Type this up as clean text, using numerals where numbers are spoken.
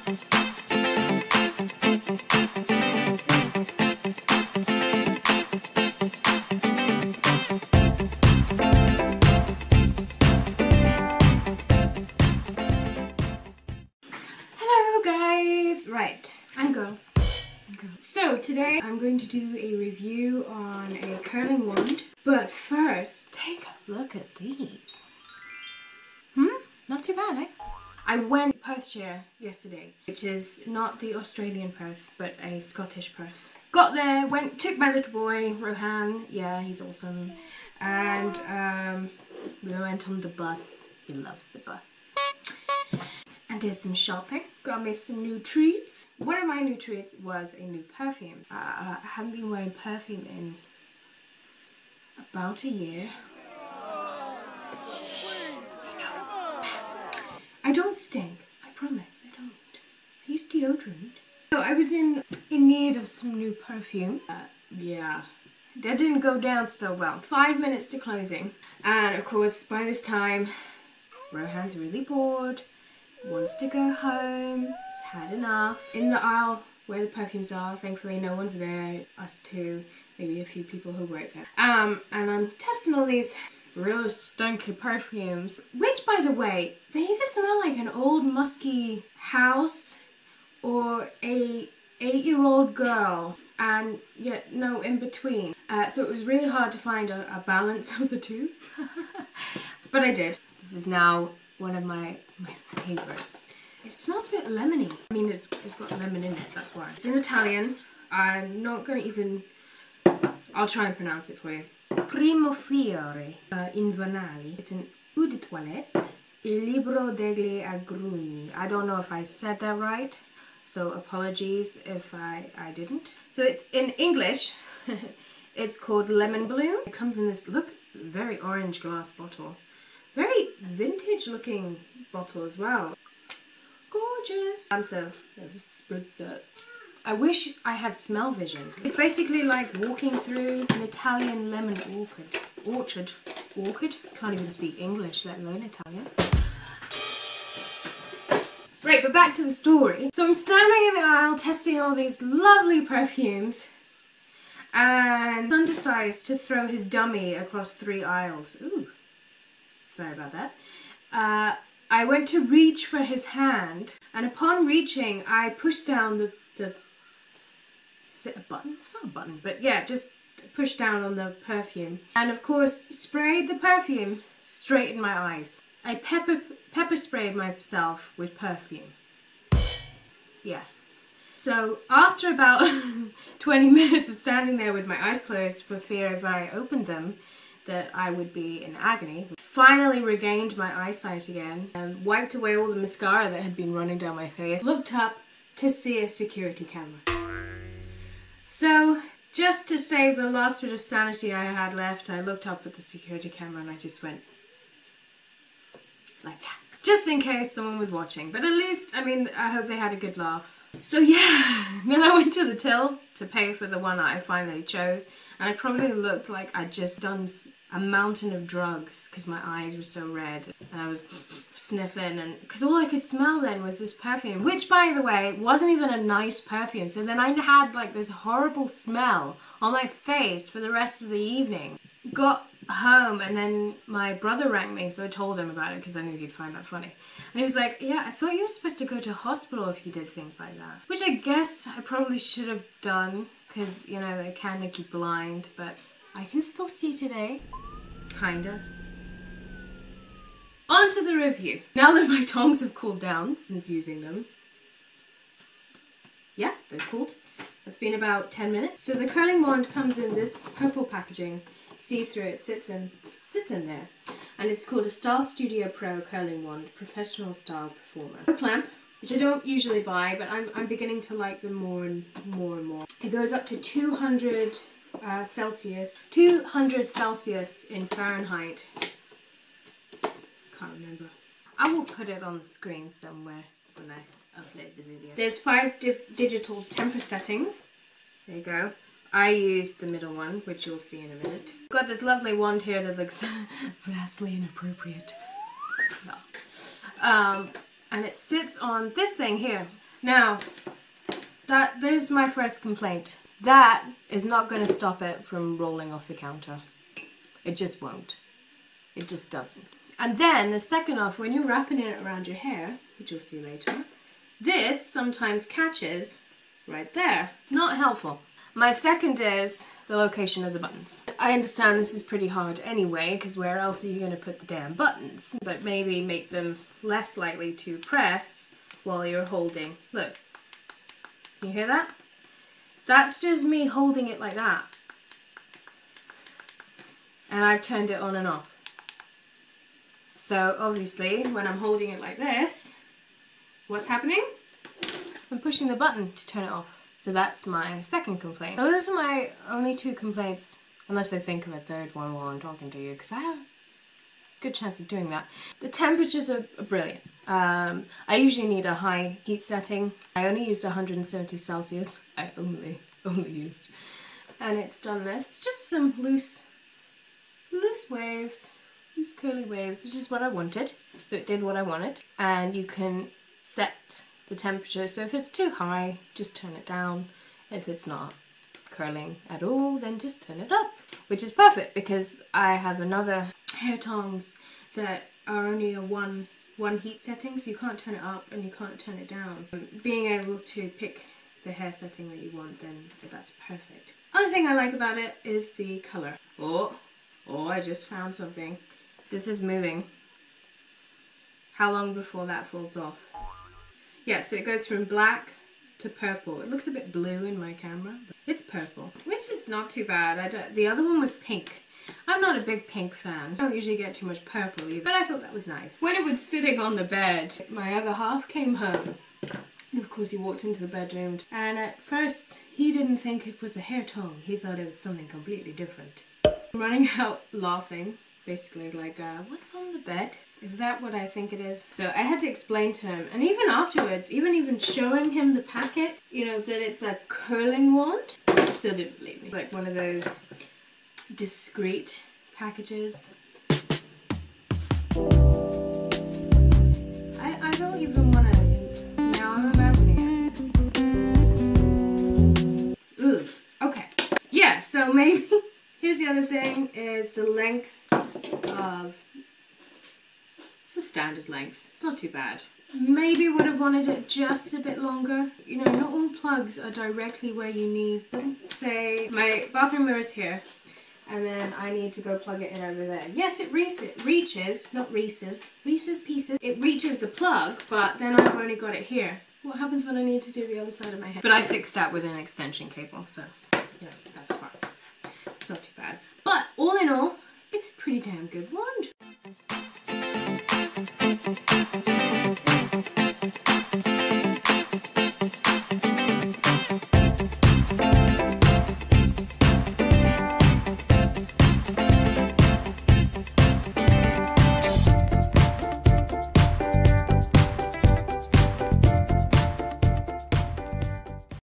Hello guys! Right, and girls. So today I'm going to do a review on a curling wand, but first take a look at these. Not too bad, eh? I went to Perthshire yesterday, which is not the Australian Perth, but a Scottish Perth. Got there, took my little boy, Rohan, yeah, he's awesome, and we went on the bus. He loves the bus. And did some shopping. Got me some new treats. One of my new treats was a new perfume. I haven't been wearing perfume in about a year. I don't stink. I promise, I don't. I use deodorant. So I was in need of some new perfume. Yeah, that didn't go down so well. 5 minutes to closing. And of course, by this time, Rohan's really bored. Wants to go home, he's had enough. In the aisle where the perfumes are, thankfully no one's there, us two, maybe a few people who work there. And I'm testing all these really stinky perfumes, which by the way, they either smell like an old musky house or a 8-year-old girl, and yet no in between. So it was really hard to find a balance of the two, but I did. This is now one of my favourites. It smells a bit lemony. I mean, it's got lemon in it, that's why. It's in Italian. I'm not going to even... I'll try and pronounce it for you. Primo fiore invernali. It's an eau de toilette. Il libro degli agrumi. I don't know if I said that right, so apologies if I didn't. So it's in English. It's called Lemon Bloom. It comes in this, look, very orange glass bottle. Very vintage looking bottle as well. Gorgeous. So I'll just spritz that. I wish I had smell vision. It's basically like walking through an Italian lemon orchard. Can't even speak English, let alone Italian. Right, but back to the story. So I'm standing in the aisle testing all these lovely perfumes, and son decides to throw his dummy across 3 aisles. Ooh. Sorry about that. I went to reach for his hand, and upon reaching, I pushed down the is it a button? It's not a button, but yeah, just pushed down on the perfume. And of course, sprayed the perfume straight in my eyes. I pepper sprayed myself with perfume. Yeah. So after about 20 minutes of standing there with my eyes closed for fear if I opened them, that I would be in agony. Finally regained my eyesight again and wiped away all the mascara that had been running down my face. Looked up to see a security camera. So just to save the last bit of sanity I had left, I looked up at the security camera and I just went like that. Just in case someone was watching. But at least, I mean, I hope they had a good laugh. So yeah, then I went to the till to pay for the one I finally chose. And I probably looked like I'd just done a mountain of drugs because my eyes were so red. And I was sniffing, and because all I could smell then was this perfume, which by the way wasn't even a nice perfume. So then I had like this horrible smell on my face for the rest of the evening. Got home and then my brother rang me, so I told him about it because I knew he'd find that funny. And he was like, yeah, I thought you were supposed to go to hospital if you did things like that. Which I guess I probably should have done, because, you know, it can make you blind, but I can still see today. Kinda. On to the review. Now that my tongs have cooled down since using them. Yeah, they're cooled. It's been about 10 minutes. So the curling wand comes in this purple packaging. See-through, it sits in there. And it's called a Style Studio Pro Curling Wand, Professional Style Performer. A clamp, which I don't usually buy, but I'm beginning to like them more and more. It goes up to 200 Celsius. 200 Celsius in Fahrenheit. Can't remember. I will put it on the screen somewhere when I upload the video. There's 5 digital temper settings. There you go. I use the middle one, which you'll see in a minute. Got this lovely wand here that looks vastly inappropriate. Yeah. And it sits on this thing here. Now, there's my first complaint. That is not going to stop it from rolling off the counter. It just won't. It just doesn't. And then the second off, when you're wrapping it around your hair, which you'll see later, this sometimes catches right there. Not helpful. My second is the location of the buttons. I understand this is pretty hard anyway, because where else are you going to put the damn buttons? But maybe make them less likely to press while you're holding. Look. Can you hear that? That's just me holding it like that. And I've turned it on and off. So obviously, when I'm holding it like this, what's happening? I'm pushing the button to turn it off. So that's my second complaint. Now, those are my only two complaints, unless I think of a third one while I'm talking to you, because I have a good chance of doing that. The temperatures are brilliant. I usually need a high heat setting. I only used 170 Celsius. I only used. And it's done this. Just some loose waves, loose curly waves, which is what I wanted. So it did what I wanted. And you can set the temperature. So if it's too high, just turn it down. If it's not curling at all, then just turn it up. Which is perfect because I have another hair tongs that are only a one heat setting, so you can't turn it up and you can't turn it down. Being able to pick the hair setting that you want, then that's perfect. Other thing I like about it is the colour. Oh, I just found something. This is moving. How long before that falls off? Yeah, so it goes from black to purple. It looks a bit blue in my camera, but it's purple, which is not too bad. The other one was pink. I'm not a big pink fan. I don't usually get too much purple either, but I thought that was nice. When it was sitting on the bed, my other half came home. And of course he walked into the bedroom, and at first he didn't think it was a hair tongue. He thought it was something completely different. I'm running out laughing, basically like, what's on the bed? Is that what I think it is? So I had to explain to him, and even afterwards, even showing him the packet, you know, that it's a curling wand, he still didn't believe me. It's like one of those discreet packages. I don't even want to, now I'm imagining it. Ooh, okay. Yeah, so maybe, here's the other thing, is the length of, it's a standard length, it's not too bad. Maybe would have wanted it just a bit longer. You know, not all plugs are directly where you need them. Say, my bathroom mirror is here, and then I need to go plug it in over there. Yes, it reaches, not Reese's Pieces. It reaches the plug, but then I've only got it here. What happens when I need to do the other side of my head? But I fixed that with an extension cable, so, you know, that's fine. It's not too bad. But, all in all, it's a pretty damn good wand.